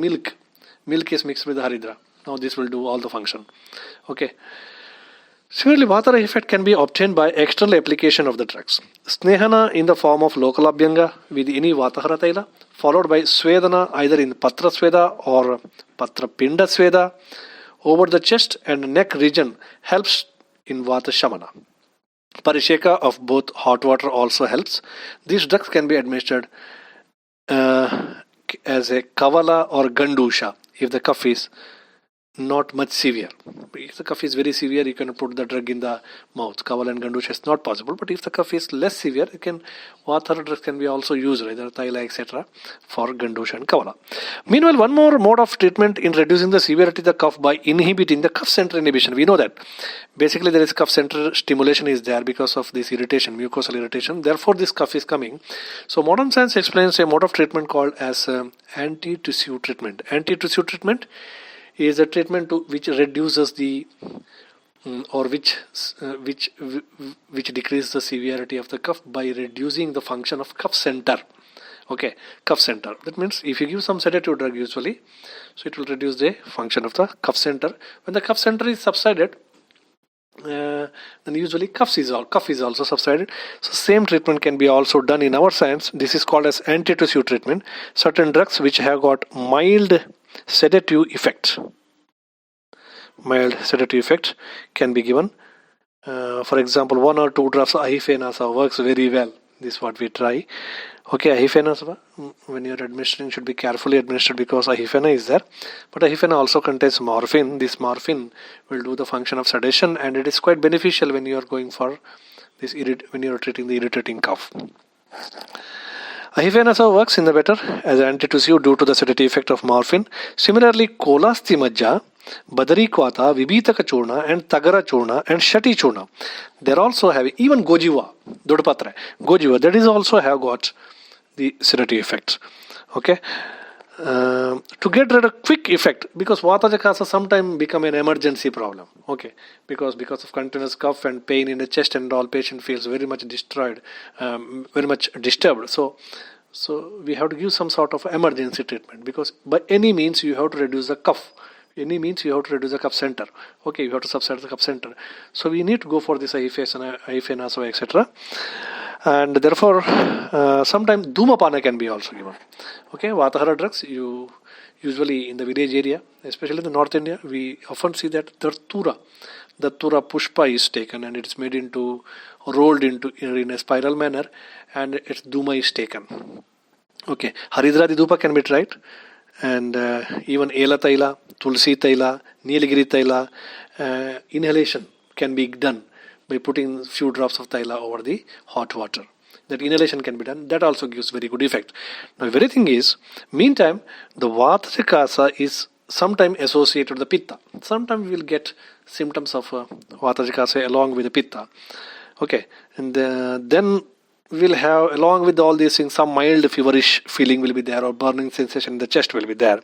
milk. Milk is mixed with the haridra. Now this will do all the function. Okay. Similarly, Vatara effect can be obtained by external application of the drugs. Snehana in the form of local abhyanga with any Vatahara Taila, followed by Swedana either in Patra Sweda or Patra Pinda Sweda over the chest and neck region helps in Vata Shamana. Parisheka of both hot water also helps. These drugs can be administered as a Kavala or Gandusha if the cough is not much severe. If the cough is very severe, you can put the drug in the mouth. Kavala and Gandusha is not possible. But if the cough is less severe, Vatara drugs can be also used, either Thaila, etc. for Gandusha and Kavala. Meanwhile, one more mode of treatment in reducing the severity of the cough by inhibiting the cough center inhibition. We know that basically there is cough center stimulation is there because of this irritation, mucosal irritation. Therefore, this cough is coming. So modern science explains a mode of treatment called as anti-tissue treatment. Anti-tissue treatment is a treatment which reduces the or which decreases the severity of the cough by reducing the function of cough center. Okay, cough center. That means if you give some sedative drug usually, so it will reduce the function of the cough center. When the cough center is subsided, then usually cough is also subsided. So same treatment can be also done in our science. This is called as anti-tissue treatment. Certain drugs which have got mild sedative effect can be given. For example, 1 or 2 drops of ahifenasa works very well. This is what we try. Okay, ahifenasa, when you are administering, should be carefully administered because ahifena is there. But ahifena also contains morphine. This morphine will do the function of sedation, and it is quite beneficial when you are going for this when you are treating the irritating cough. Ahifenasa works in the better as an anti-tissue due to the sedative effect of morphine. Similarly, kolasti majja, badari kwata, vibhitaka churna and tagara churna and shati churna. They also have even gojiva, dodpatra, gojiva, that is also have got the sedative effects. Okay. To get rid of quick effect, because Vata Jakasa sometimes become an emergency problem. Okay, because of continuous cough and pain in the chest and all, patient feels very much destroyed, very much disturbed. So we have to give some sort of emergency treatment, because by any means you have to reduce the cough. Any means you have to reduce the cough center. Okay, you have to subside the cough center. So we need to go for this ahifenasa, etc. And therefore, sometimes Dhumapana can be also given. Okay, Vatahara drugs, you usually in the village area, especially in the North India, we often see that Datura pushpa is taken and it is made rolled into in a spiral manner, and its Dhuma is taken. Okay, Haridradi Dhupa can be tried, and even Ela Taila, Tulsi Taila, Nilgiri Taila, inhalation can be done by putting few drops of Taila over the hot water. That inhalation can be done. That also gives very good effect. Now, the very thing is, meantime, the Vata Jakasa is sometimes associated with the Pitta. Sometimes we will get symptoms of Vata Jakasa along with the Pitta. Okay, and then we will have, along with all these things, some mild feverish feeling will be there, or burning sensation in the chest will be there.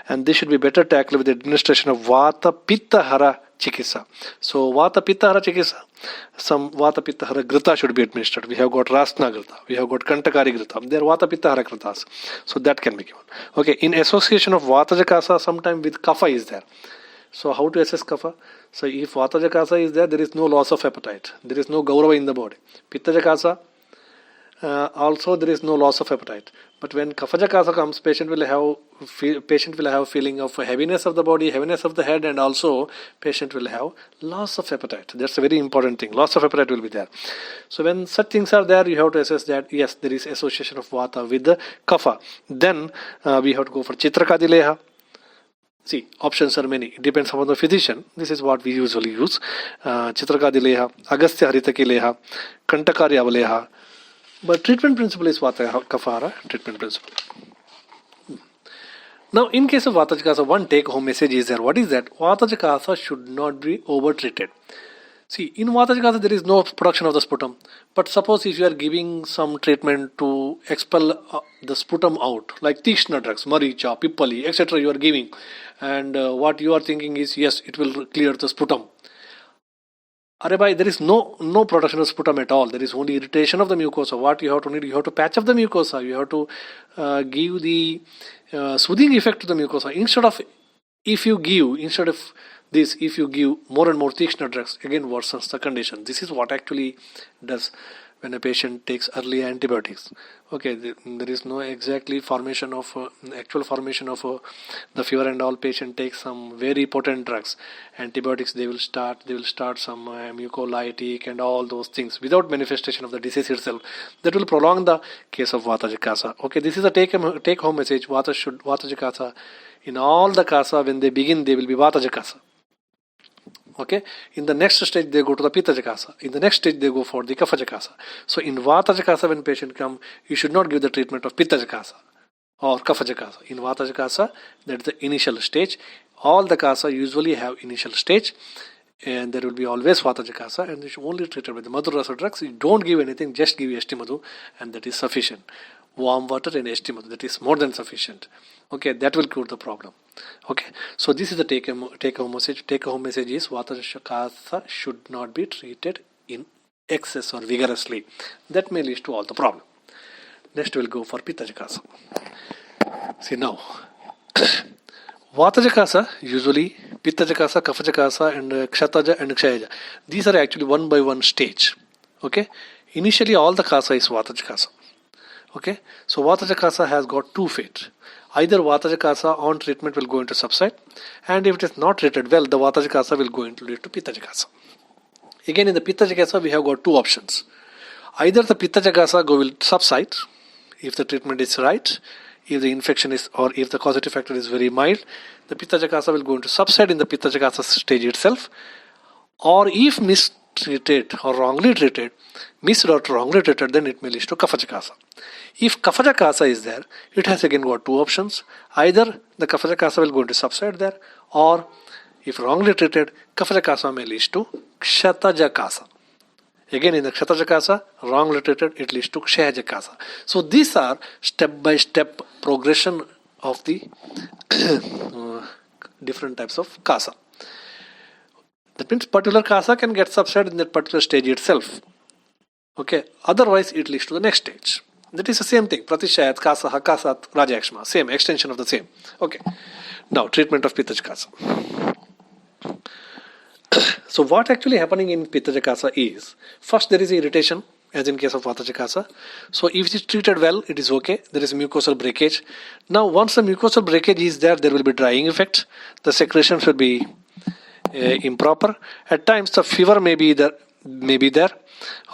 And this should be better tackled with the administration of Vata Pitta Hara Chikitsa. So Vata Pitta Hara Chikitsa, some Vata Pitta Hara Grita should be administered. We have got Rasna Grita, we have got Kantakari Grita. They are Vata Pitta Hara Gritas. So that can be given. Okay, in association of Vata Jakasa, sometime with Kapha is there. So how to assess Kapha? So if Vata Jakasa is there is no loss of appetite. There is no Gaurava in the body. Pitta Jakasa, also there is no loss of appetite. But when Kapha Jakasa comes, patient will have feeling of heaviness of the body, heaviness of the head, and also patient will have loss of appetite. That's a very important thing. Loss of appetite will be there. So when such things are there, you have to assess that yes, there is association of Vata with the Kapha. Then we have to go for Chitrakadileha. See, options are many. It depends upon the physician. This is what we usually use. Chitrakadileha, Agastya Haritakileha, Kantakari Avaleha. But treatment principle is Vata Kapha treatment principle. Now, in case of Vata Jakasa, one take-home message is there. What is that? Vata Jakasa should not be over-treated. See, in Vata Jakasa, there is no production of the sputum. But suppose if you are giving some treatment to expel the sputum out, like Tishna drugs, Maricha, Pippali, etc. you are giving. And what you are thinking is, yes, it will clear the sputum. Are bhai, there is no production of sputum at all. There is only irritation of the mucosa. What you have to need, you have to patch up the mucosa. You have to give the soothing effect to the mucosa. If you give more and more Tirchna drugs, again worsens the condition. This is what actually does when a patient takes early antibiotics. Okay, there is no exactly formation of actual formation of the fever and all. Patient takes some very potent drugs, antibiotics. They will start some mucolytic and all those things without manifestation of the disease itself. That will prolong the case of Vata Jikasa. Okay, this is a take home message. Vata Jikasa. In all the kasa, when they begin, they will be Vata Jikasa. Okay, in the next stage they go to the Pitta Jakasa. In the next stage they go for the Kapha Jakasa. So in Vata Jakasa, when patient come, you should not give the treatment of Pitta Jakasa or Kapha Jakasa. In Vata Jakasa, that is the initial stage. All the kasa usually have initial stage, and there will be always Vata Jakasa, and they should only treated with the Madhu Rasa drugs. You don't give anything, just give Yashti Madhu, and that is sufficient. Warm water and Yashti Madhu, that is more than sufficient. Okay, that will cure the problem. Okay, so this is the take home message. Take home message is Vata Jakasa should not be treated in excess or vigorously. That may lead to all the problem. Next we'll go for Pitta Jakasa. See now, Vata Jakasa, usually Pitta Jakasa, Kapha Jakasa and Kshataja and Kshayaja. These are actually one by one stage. Okay, initially all the kasa is Vata Jakasa. Okay, so Vata Jakasa has got two fates. Either Vata Jakasa on treatment will go into subside, and if it is not treated well, the Vata Jakasa will go into lead to Pitta Jakasa. Again, in the Pitta Jakasa, we have got two options. Either the Pitta Jakasa will subside if the treatment is right, if the infection is, or if the causative factor is very mild, the Pitta Jakasa will go into subside in the Pitta Jakasa stage itself. Or if mistreated or wrongly treated, then it may lead to Kapha Jakasa. If Kapha Jakasa is there, it has again got two options. Either the Kapha Jakasa will go into subside there, or if wrongly treated, Kapha Jakasa may lead to Kshata Jakasa. Again, in the Kshata Jakasa, wrongly treated, it leads to Kshaya Jakasa. So these are step-by-step progression of the different types of kasa. That means particular kasa can get subsided in that particular stage itself. Okay, otherwise it leads to the next stage. That is the same thing. Pratishayat, Kasa, Hakasat, Rajakshma. Same, extension of the same. Okay. Now, treatment of Pitta Jakasa. So, what actually happening in Pitta Jakasa is, first there is irritation, as in case of Vata Jakasa. So, if it is treated well, it is okay. There is mucosal breakage. Now, once the mucosal breakage is there, there will be drying effect. The secretions will be improper. At times, the fever may be there.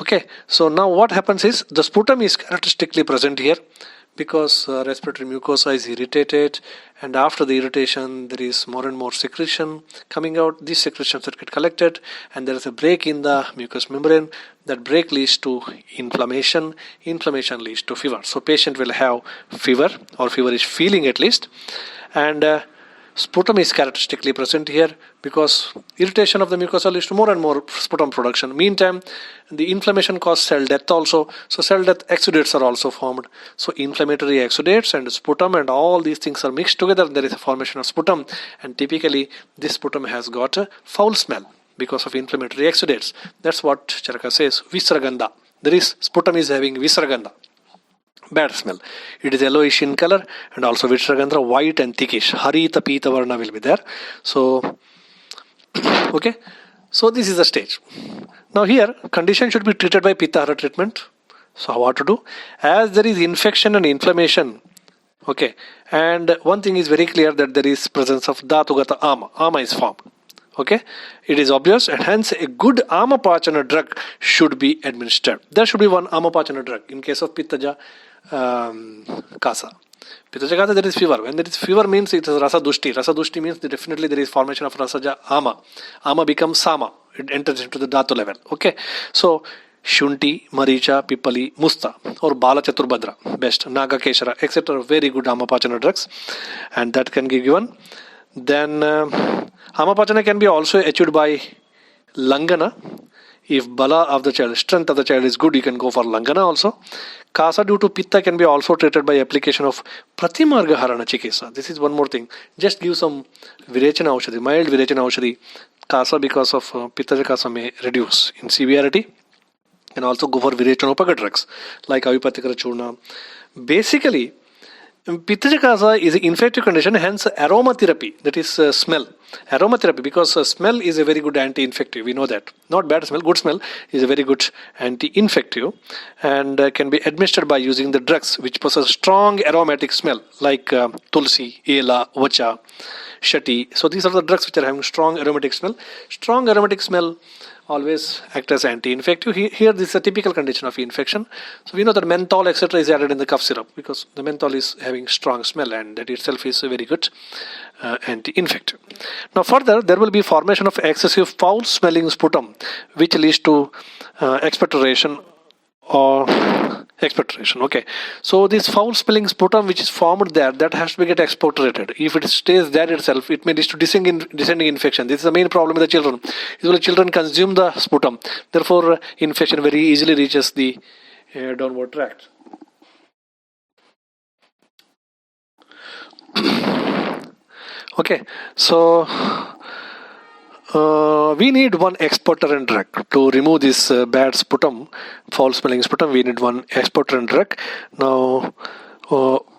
Okay, so now what happens is the sputum is characteristically present here because respiratory mucosa is irritated, and after the irritation there is more and more secretion coming out. These secretions that get collected, and there is a break in the mucous membrane. That break leads to inflammation. Inflammation leads to fever. So patient will have fever, or fever is feeling at least, and sputum is characteristically present here because irritation of the mucosa leads to more and more sputum production. Meantime, the inflammation causes cell death also. So cell death exudates are also formed. So inflammatory exudates and sputum and all these things are mixed together. There is a formation of sputum, and typically this sputum has got a foul smell because of inflammatory exudates. That's what Charaka says, Visragandha. There is sputum is having Visragandha. Bad smell. It is yellowish in color, and also Visragandha, white and thickish. Harita Pita Varna will be there. So, okay. So this is the stage. Now here, condition should be treated by Pitta Hara treatment. So what to do? As there is infection and inflammation, okay, and one thing is very clear that there is presence of Dhatugata Ama. Ama is formed. Okay, it is obvious, and hence a good Amapachana drug should be administered. There should be one Amapachana drug in case of Pittaja Kasa. Pittaja Kasa, there is fever. When there is fever means it is Rasa Dushti. Rasa Dushti means that definitely there is formation of Rasaja Ama. Ama becomes Sama. It enters into the Dhatu level. Okay, so Shunti, Maricha, Pipali, Musta or Bala Chaturbhadra, best, Naga Keshara, etc. Very good Amapachana drugs, and that can be given. Then Amapachana can be also achieved by Langana. If Bala of the child, strength of the child is good, you can go for Langana also. Kasa due to Pitta can be also treated by application of Pratimarga Harana Chikisa. This is one more thing. Just give some Virechana Aushadhi, mild Virechana Aushadhi, Kasa because of Pittaja Kasa may reduce in severity. And also go for Virechanopaga drugs like Avipatikara Churna. Basically, Pittaja Kasa is an infective condition, hence aromatherapy, that is smell. Aromatherapy, because smell is a very good anti-infective, we know that. Not bad smell, good smell is a very good anti-infective and can be administered by using the drugs which possess strong aromatic smell like tulsi, ela, vacha, shati. So these are the drugs which are having strong aromatic smell. Strong aromatic smell always act as anti-infective. Here this is a typical condition of infection. So we know that menthol etc. is added in the cough syrup because the menthol is having strong smell and that itself is a very good anti-infective. Now further, there will be formation of excessive foul smelling sputum which leads to expectoration or expectoration. Okay, so this foul smelling sputum which is formed there, that has to get expectorated. If it stays there itself, it may lead to descending infection. This is the main problem with the children. Usually children consume the sputum, therefore infection very easily reaches the downward tract. Okay, so we need one expectorant drug to remove this bad sputum, foul smelling sputum. We need one expectorant drug. Now,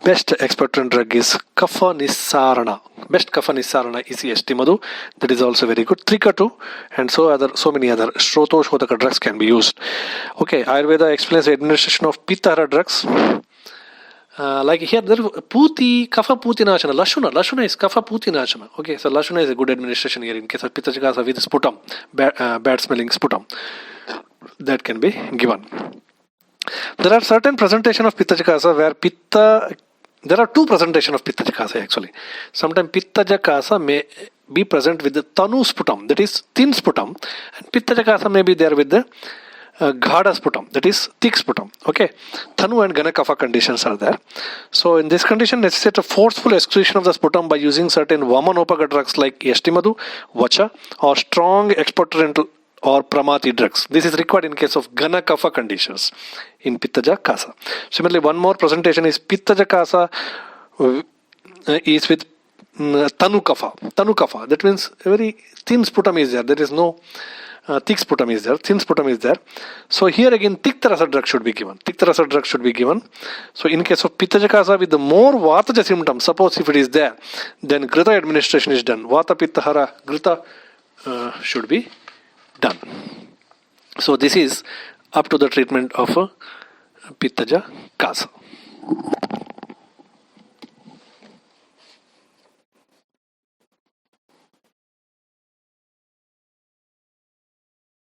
best expectorant drug is Kapha Nissarana. Best Kapha Nissarana is Estimadu. That is also very good. Trikatu and so many other Shrotoshodaka drugs can be used. Okay, Ayurveda explains the administration of Pittahara drugs. Like here, there Puti, Kapha Putinachana, Lashuna is Kapha Putinachana. Okay, so Lashuna is a good administration here in case of Pittaja Kasa with sputum, bad smelling sputum. That can be given. There are certain presentation of Pittaja Kasa where there are two presentation of Pittaja Kasa actually. Sometimes Pittaja Kasa may be present with the Tanu sputum, that is thin sputum, and Pittaja Kasa may be there with the Ghada sputum, that is thick sputum. Okay, Thanu and Gana Kapha conditions are there. So in this condition, necessitate a forceful excretion of the sputum by using certain Vamanopaga drugs like Estimadu, Vacha, or strong expectorant or Pramati drugs. This is required in case of Gana Kapha conditions in Pittaja Kasa. Similarly, one more presentation is Pittaja Kasa is with Tanu Kapha. That means a very thin sputum is there. There is no thick sputum is there, thin sputum is there. So here again Tiktarasa drug should be given. So in case of Pittaja Kasa with the more Vataja symptoms, suppose if it is there, then Grita administration is done. Vata Pittahara Grita should be done. So this is up to the treatment of Pittaja Kasa.